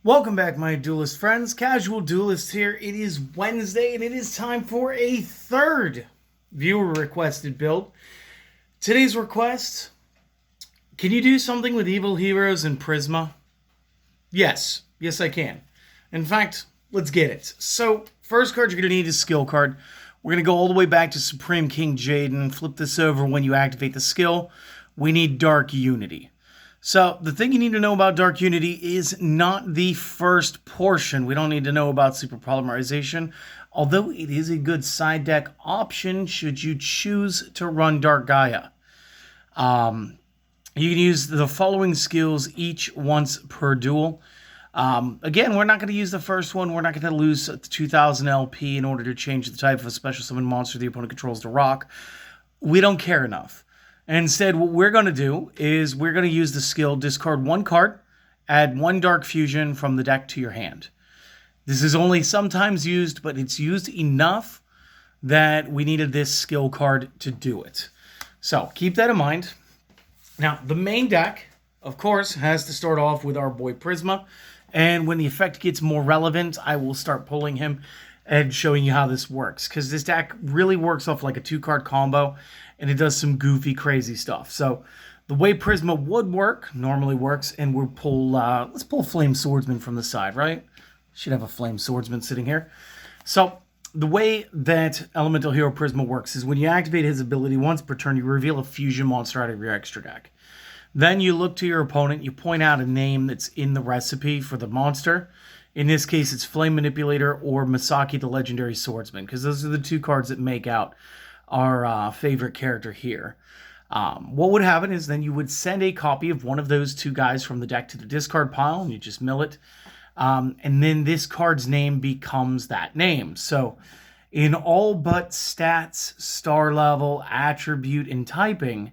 Welcome back, my duelist friends. Casual Duelist here. It is Wednesday, and it is time for a third viewer-requested build. Today's request, can you do something with Evil Heroes and Prisma? Yes. Yes, I can. In fact, let's get it. So, first card you're going to need is skill card. We're going to go all the way back to Supreme King Jaden and flip this over when you activate the skill. We need Dark Unity. So, the thing you need to know about Dark Unity is not the first portion. We don't need to know about Super Polymerization, although it is a good side deck option should you choose to run Dark Gaia. You can use the following skills each once per duel. Again, we're not going to use the first one. We're not going to lose 2,000 LP in order to change the type of a special summon monster the opponent controls to rock. We don't care enough. Instead, what we're going to do is we're going to use the skill discard one card, add one Dark Fusion from the deck to your hand. This is only sometimes used, but it's used enough that we needed this skill card to do it. So keep that in mind. Now, the main deck, of course, has to start off with our boy Prisma. And when the effect gets more relevant, I will start pulling him and showing you how this works. Because this deck really works off like a 2-card combo. And it does some goofy, crazy stuff. So the way Prisma would work, normally works, and we'll pull, let's pull Flame Swordsman from the side, right? Should have a Flame Swordsman sitting here. So the way that Elemental Hero Prisma works is when you activate his ability once per turn, you reveal a fusion monster out of your extra deck. Then you look to your opponent, you point out a name that's in the recipe for the monster. In this case, it's Flame Manipulator or Misaki the Legendary Swordsman, because those are the two cards that make out our favorite character here. What would happen is then you would send a copy of one of those two guys from the deck to the discard pile, and you just mill it. And then this card's name becomes that name. So in all but stats, star level, attribute, and typing,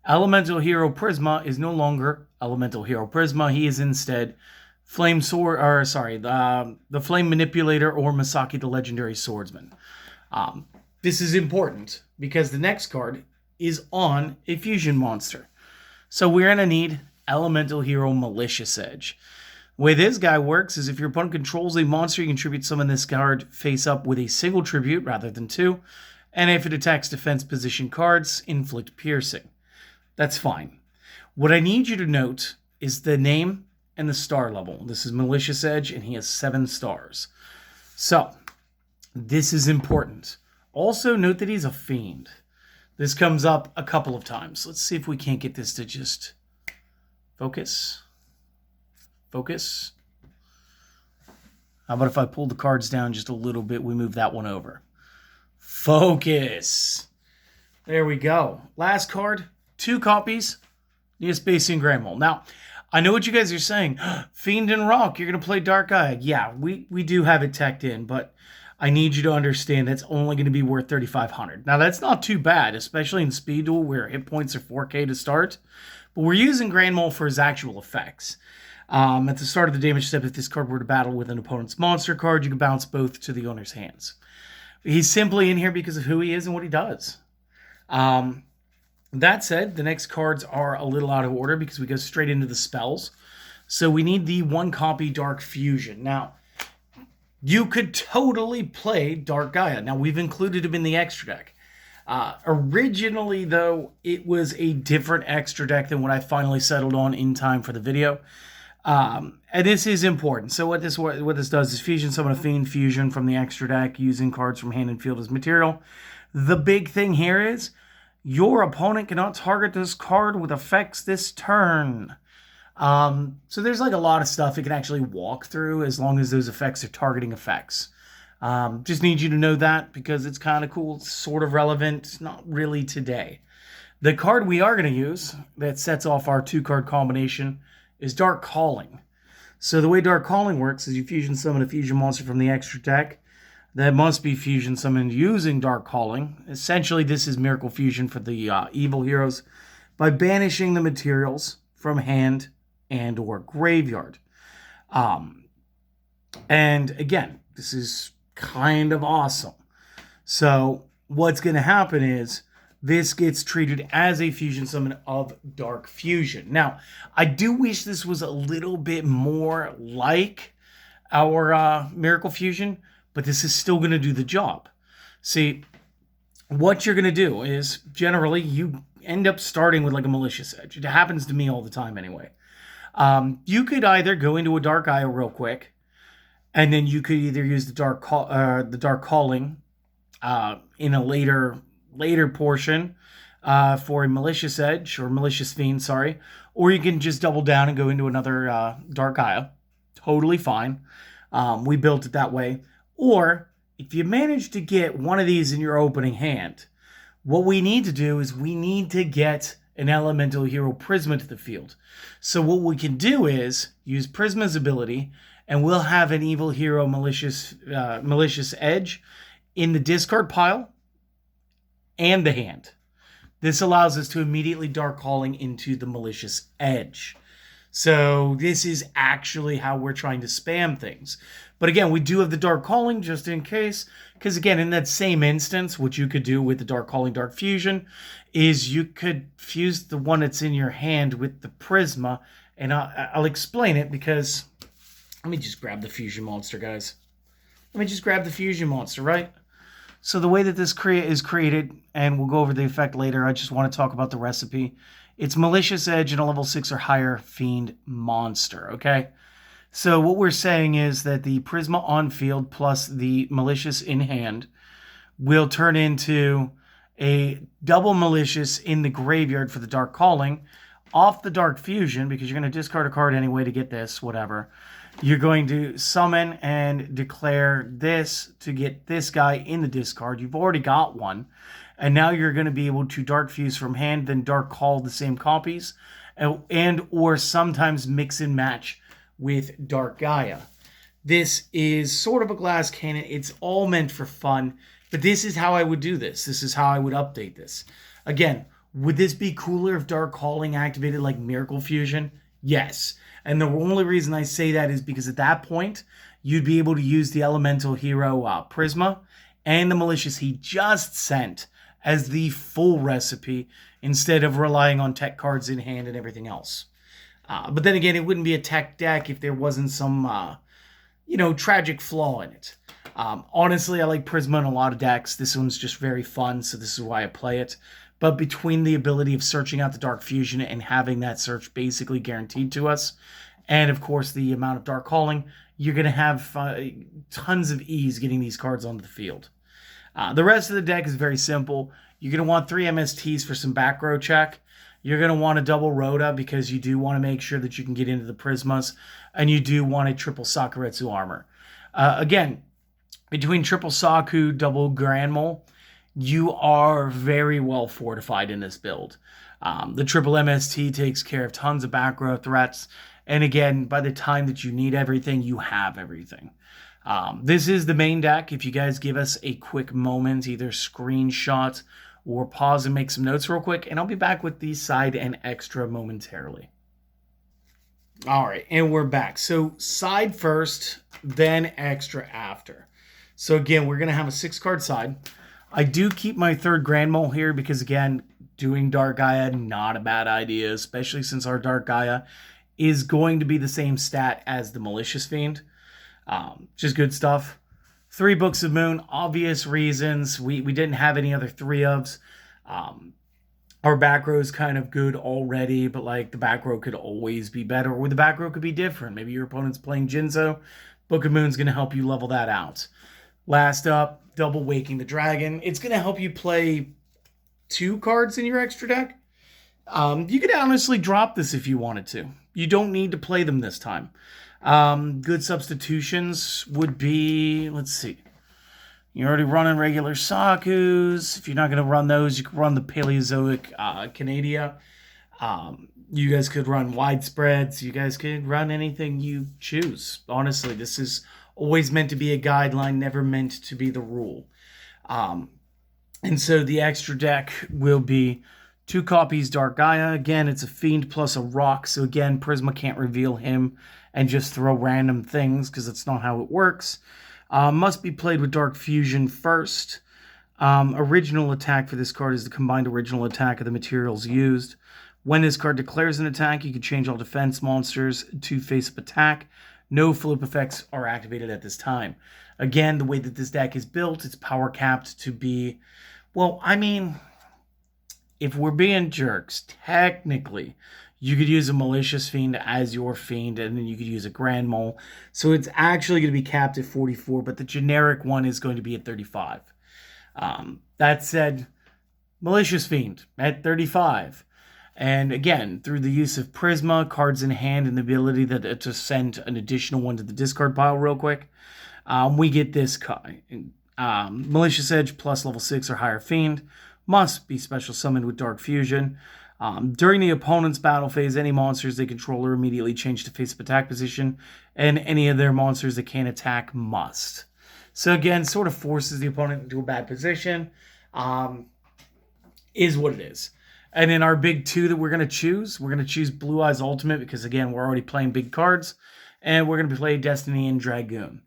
Elemental Hero Prisma is no longer Elemental Hero Prisma. He is instead the Flame Manipulator or Misaki the Legendary Swordsman. This is important because the next card is on a fusion monster. So we're going to need Elemental Hero Malicious Edge. The way this guy works is if your opponent controls a monster, you can tribute summon this card face up with a single tribute rather than two. And if it attacks defense position cards, inflict piercing. That's fine. What I need you to note is the name and the star level. This is Malicious Edge, and he has 7 stars. So, this is important. Also, note that he's a fiend. This comes up a couple of times. Let's see if we can't get this to just focus. Focus. How about if I pull the cards down just a little bit, we move that one over. Focus. There we go. Last card, 2 copies, Neospatian Grandmole. Now, I know what you guys are saying. Fiend and Rock, you're going to play Dark Gaia. Yeah, we do have it teched in, but I need you to understand that's only going to be worth 3,500. Now, that's not too bad, especially in Speed Duel where hit points are 4K to start. But we're using Grand Mole for his actual effects. At the start of the damage step, if this card were to battle with an opponent's monster card, you can bounce both to the owner's hands. He's simply in here because of who he is and what he does. That said, the next cards are a little out of order because we go straight into the spells. So we need the 1-copy Dark Fusion. Now, you could totally play Dark Gaia. Now, we've included him in the extra deck. Originally, though, it was a different extra deck than what I finally settled on in time for the video. And this is important. So what this does is fusion summon a Fiend Fusion from the extra deck using cards from hand and field as material. The big thing here is your opponent cannot target this card with effects this turn. So there's like a lot of stuff it can actually walk through as long as those effects are targeting effects. Just need you to know that because it's kind of cool. It's sort of relevant. Not really today. The card we are going to use that sets off our 2-card combination is Dark Calling. So the way Dark Calling works is you fusion summon a fusion monster from the extra deck that must be fusion summoned using Dark Calling. Essentially, this is Miracle Fusion for the evil heroes by banishing the materials from hand and or graveyard. And again, this is kind of awesome. So what's going to happen is this gets treated as a fusion summon of Dark Fusion. Now, I do wish this was a little bit more like our Miracle Fusion, but this is still going to do the job. See, what you're going to do is generally you end up starting with like a Malicious Edge. It happens to me all the time anyway. You could either go into a Dark Eye real quick, and then you could either use the Dark Calling in a later portion for a Malicious Edge or Malicious Fiend, sorry, or you can just double down and go into another Dark Eye. Totally fine. We built it that way. Or if you manage to get one of these in your opening hand, what we need to do is we need to get an elemental hero Prisma to the field. So what we can do is use Prisma's ability, and we'll have an evil hero Malicious Edge in the discard pile and the hand. This allows us to immediately Dark Calling into the Malicious Edge. So this is actually how we're trying to spam things. But again, we do have the Dark Calling just in case, because again, in that same instance, what you could do with the Dark Calling Dark Fusion is you could fuse the one that's in your hand with the Prisma, and I'll explain it because let me just grab the Fusion Monster, guys. Let me just grab the Fusion Monster, right? So the way that this is created, and we'll go over the effect later, I just want to talk about the recipe. It's Malicious Edge and a level 6 or higher Fiend monster, okay? So what we're saying is that the Prisma on field plus the Malicious in hand will turn into a double Malicious in the graveyard for the Dark Calling off the Dark Fusion, because you're going to discard a card anyway to get this, whatever. You're going to summon and declare this to get this guy in the discard. You've already got one. And now you're going to be able to Dark Fuse from hand, then Dark Call the same copies, and or sometimes mix and match with Dark Gaia. This is sort of a glass cannon. It's all meant for fun, but this is how I would do this. This is how I would update this. Again, would this be cooler if Dark Calling activated like Miracle Fusion? Yes. And the only reason I say that is because at that point, you'd be able to use the elemental hero Prisma and the Malicious he just sent as the full recipe instead of relying on tech cards in hand and everything else. But then again, it wouldn't be a tech deck if there wasn't some, tragic flaw in it. Honestly, I like Prisma in a lot of decks. This one's just very fun, so this is why I play it. But between the ability of searching out the Dark Fusion and having that search basically guaranteed to us, and of course the amount of Dark Calling, you're going to have tons of ease getting these cards onto the field. The rest of the deck is very simple. You're going to want 3 MSTs for some back row check. You're going to want a double Rhoda because you do want to make sure that you can get into the Prismas. And you do want a triple Sakuretsu armor. Again, between triple Saku, double Grand Mole, you are very well fortified in this build. The triple MST takes care of tons of back row threats. And again, by the time that you need everything, you have everything. This is the main deck. If you guys give us a quick moment, either screenshot or pause and make some notes real quick, and I'll be back with the side and extra momentarily. All right, and we're back. So side first, then extra after. So again, we're going to have a 6-card side. I do keep my 3rd Grand Mole here because, again, doing Dark Gaia, not a bad idea, especially since our Dark Gaia is going to be the same stat as the Malicious Fiend. Just good stuff. 3 Books of Moon, obvious reasons. We didn't have any other 3-ofs. Our back row is kind of good already, but like the back row could always be better, or the back row could be different. Maybe your opponent's playing Jinzo. Book of Moon's going to help you level that out. Last up, Double Waking the Dragon. It's going to help you play 2 cards in your extra deck. You could honestly drop this if you wanted to. You don't need to play them this time. Good substitutions would be, let's see. You're already running regular Sakus. If you're not going to run those, you can run the Paleozoic Canadia. You guys could run Widespreads. You guys could run anything you choose. Honestly, this is always meant to be a guideline, never meant to be the rule. And so the extra deck will be 2 copies Dark Gaia. Again, it's a Fiend plus a Rock. So again, Prisma can't reveal him and just throw random things because that's not how it works. Must be played with Dark Fusion first. Original attack for this card is the combined original attack of the materials used. When this card declares an attack, you can change all defense monsters to face-up attack. No flip effects are activated at this time. Again, the way that this deck is built, it's power capped to be... Well, I mean, if we're being jerks, technically, you could use a Malicious Fiend as your Fiend, and then you could use a Grand Mole. So it's actually going to be capped at 44, but the generic one is going to be at 35. That said, Malicious Fiend at 35. And again, through the use of Prisma, cards in hand, and the ability to send an additional one to the discard pile real quick, we get this guy. Malicious Edge plus level 6 or higher Fiend. Must be special summoned with Dark Fusion. During the opponent's battle phase, any monsters they control are immediately changed to face-up attack position, and any of their monsters that can't attack must. So again, sort of forces the opponent into a bad position. Is what it is. And in our big two that we're going to choose Blue Eyes Ultimate because, again, we're already playing big cards. And we're going to play Destiny and Dragoon.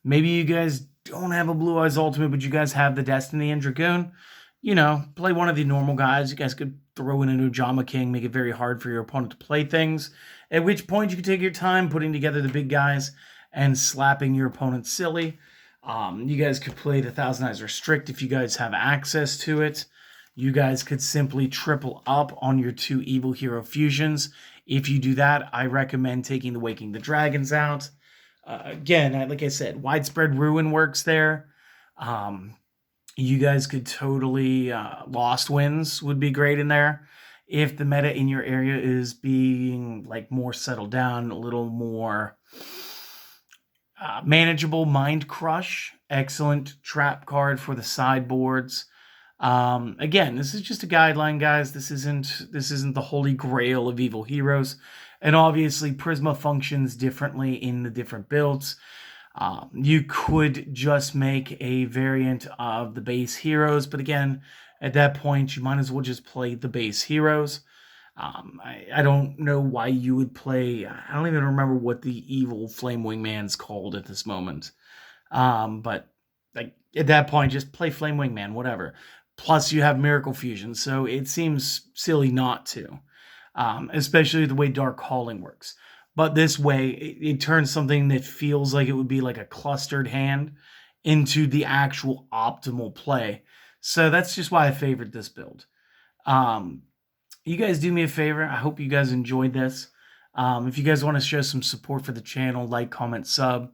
Maybe you guys don't have a Blue Eyes Ultimate, but you guys have the Destiny and Dragoon. You know, play one of the normal guys. You guys could throw in a new Jama King, make it very hard for your opponent to play things. At which point you can take your time putting together the big guys and slapping your opponent silly. You guys could play the Thousand Eyes Restrict if you guys have access to it. You guys could simply triple up on your 2 Evil Hero fusions. If you do that, I recommend taking the Waking the Dragons out. Again, like I said, Widespread Ruin works there. You guys could totally... Lost Winds would be great in there. If the meta in your area is being like more settled down, a little more manageable, Mind Crush. Excellent trap card for the sideboards. Again, this is just a guideline, guys. This isn't the holy grail of evil heroes. And obviously, Prisma functions differently in the different builds. You could just make a variant of the base heroes. But again, at that point, you might as well just play the base heroes. I don't know why you would play... I don't even remember what the evil Flame Wingman's called at this moment. But like at that point, just play Flame Wingman, whatever. Plus, you have Miracle Fusion, so it seems silly not to, especially the way Dark Calling works. But this way, it turns something that feels like it would be like a clustered hand into the actual optimal play. So that's just why I favored this build. You guys do me a favor. I hope you guys enjoyed this. If you guys want to show some support for the channel, like, comment, sub.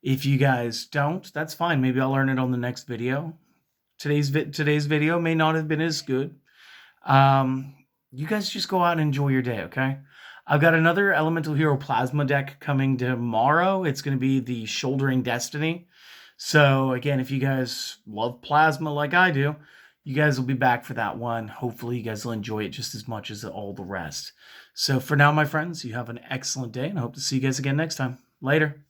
If you guys don't, that's fine. Maybe I'll learn it on the next video. Today's video may not have been as good. You guys just go out and enjoy your day, okay? I've got another Elemental Hero Plasma deck coming tomorrow. It's going to be the Shouldering Destiny. So, again, if you guys love Plasma like I do, you guys will be back for that one. Hopefully, you guys will enjoy it just as much as all the rest. So, for now, my friends, you have an excellent day, and I hope to see you guys again next time. Later.